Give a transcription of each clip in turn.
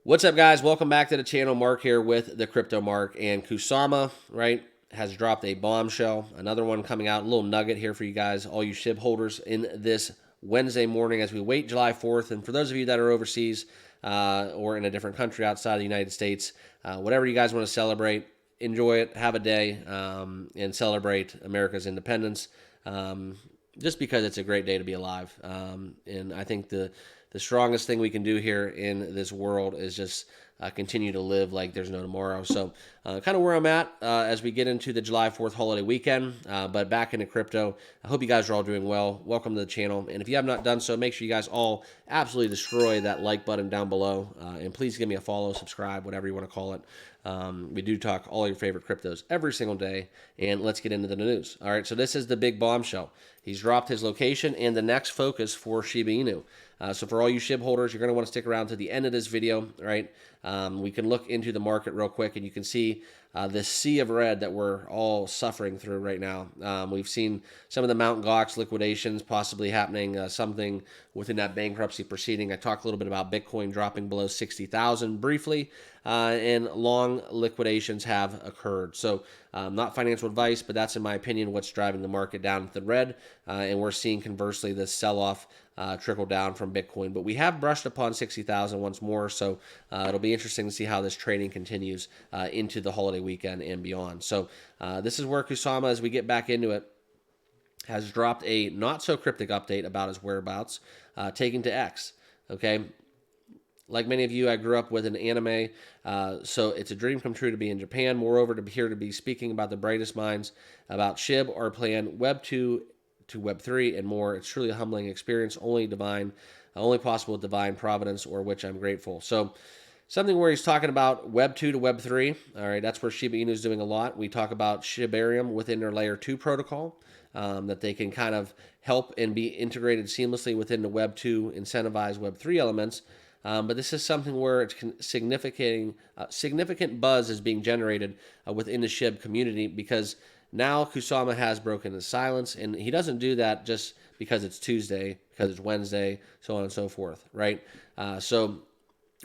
What's up, guys? Welcome back to the channel. Mark here with the Crypto Mark. And Kusama, right, has dropped a bombshell. Another one coming out. A little nugget here for you guys, all you SHIB holders, in this Wednesday morning as we wait July 4th. And for those of you that are overseas or in a different country outside of the United States, whatever you guys want to celebrate, enjoy it, have a day, and celebrate America's independence. Just because it's a great day to be alive. And I think the strongest thing we can do here in this world is just continue to live like there's no tomorrow. So kind of where I'm at as we get into the July 4th holiday weekend, but back into crypto. I hope you guys are all doing well. Welcome to the channel. And if you have not done so, make sure you guys all absolutely destroy that like button down below. And please give me a follow, subscribe, whatever you want to call it. We do talk all your favorite cryptos every single day. And let's get into the news. All right, so this is the big bombshell. He's dropped his location and the next focus for Shiba Inu. So for all you SHIB holders, you're going to want to stick around to the end of this video, right? We can look into the market real quick, and you can see this sea of red that we're all suffering through right now. We've seen some of the Mt. Gox liquidations possibly happening, something within that bankruptcy proceeding. I talked a little bit about Bitcoin dropping below 60,000 briefly, and long liquidations have occurred. So not financial advice, but that's, in my opinion, what's driving the market down to the red, and we're seeing, conversely, this sell-off trickle down from Bitcoin. But we have brushed upon 60,000 once more, so it'll be interesting to see how this trading continues into the holiday weekend and beyond. So this is where Kusama, as we get back into it, has dropped a not-so-cryptic update about his whereabouts, taken to X, okay? Like many of you, I grew up with an anime, so it's a dream come true to be in Japan. Moreover, to be here to be speaking about the brightest minds about SHIB, our plan, Web 2 to Web 3, and more. It's truly a humbling experience, only possible with divine providence, or which I'm grateful. So something where he's talking about Web 2 to Web 3, all right, that's where Shiba Inu is doing a lot. We talk about SHIBARIUM within their Layer 2 protocol, that they can kind of help and be integrated seamlessly within the Web 2 incentivized Web 3 elements. But this is something where it's significant buzz is being generated within the SHIB community, because now Kusama has broken his silence, and he doesn't do that just because it's Tuesday, because it's Wednesday, so on and so forth, right? So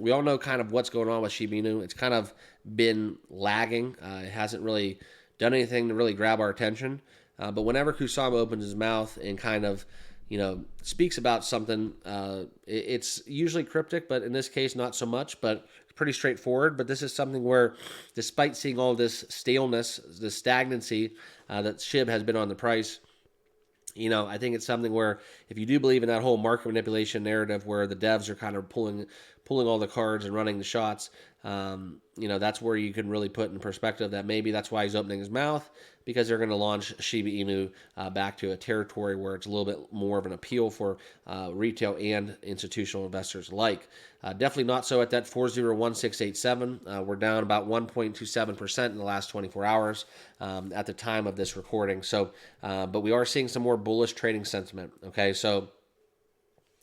we all know kind of what's going on with Shiba Inu. It's kind of been lagging. It hasn't really done anything to really grab our attention. But whenever Kusama opens his mouth and kind of, speaks about something, it's usually cryptic, but in this case, not so much, but pretty straightforward. But this is something where, despite seeing all this staleness, the stagnancy that SHIB has been on the price, I think it's something where, if you do believe in that whole market manipulation narrative where the devs are kind of pulling all the cards and running the shots, that's where you can really put in perspective that maybe that's why he's opening his mouth, because they're going to launch Shiba Inu back to a territory where it's a little bit more of an appeal for retail and institutional investors alike. Definitely not so at that 401687. We're down about 1.27% in the last 24 hours at the time of this recording. So, but we are seeing some more bullish trading sentiment. Okay, so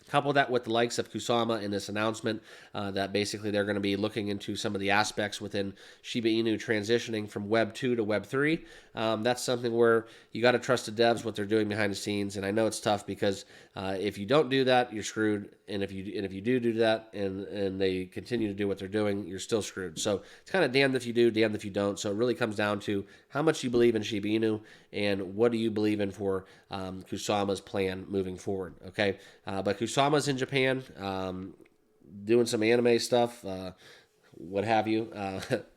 couple that with the likes of Kusama in this announcement that basically they're going to be looking into some of the aspects within Shiba Inu transitioning from Web 2 to Web 3. That's something where you got to trust the devs, what they're doing behind the scenes. And I know it's tough because if you don't do that, you're screwed. And if you do that and they continue to do what they're doing, you're still screwed. So it's kind of damned if you do, damned if you don't. So it really comes down to how much you believe in Shiba Inu and what do you believe in for Kusama's plan moving forward. Okay, but Kusama's in Japan, doing some anime stuff, what have you.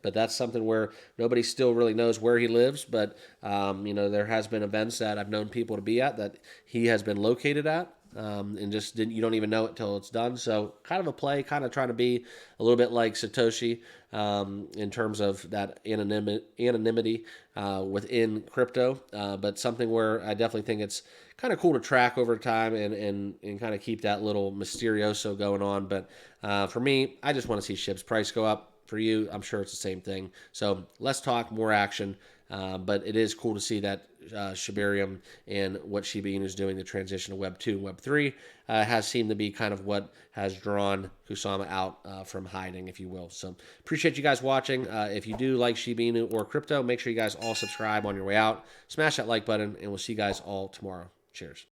But that's something where nobody still really knows where he lives. But there has been events that I've known people to be at that he has been located at. And just you don't even know it till it's done. So kind of a play, kind of trying to be a little bit like Satoshi in terms of that anonymity within crypto, but something where I definitely think it's kind of cool to track over time and kind of keep that little mysterioso going on. But for me, I just want to see SHIB's price go up. For you, I'm sure it's the same thing. So less talk, more action. But it is cool to see that SHIBARIUM and what Shiba Inu is doing, the transition to Web 2 and Web 3, has seemed to be kind of what has drawn Kusama out from hiding, if you will. So appreciate you guys watching. If you do like Shiba Inu or crypto, make sure you guys all subscribe on your way out. Smash that like button, and we'll see you guys all tomorrow. Cheers.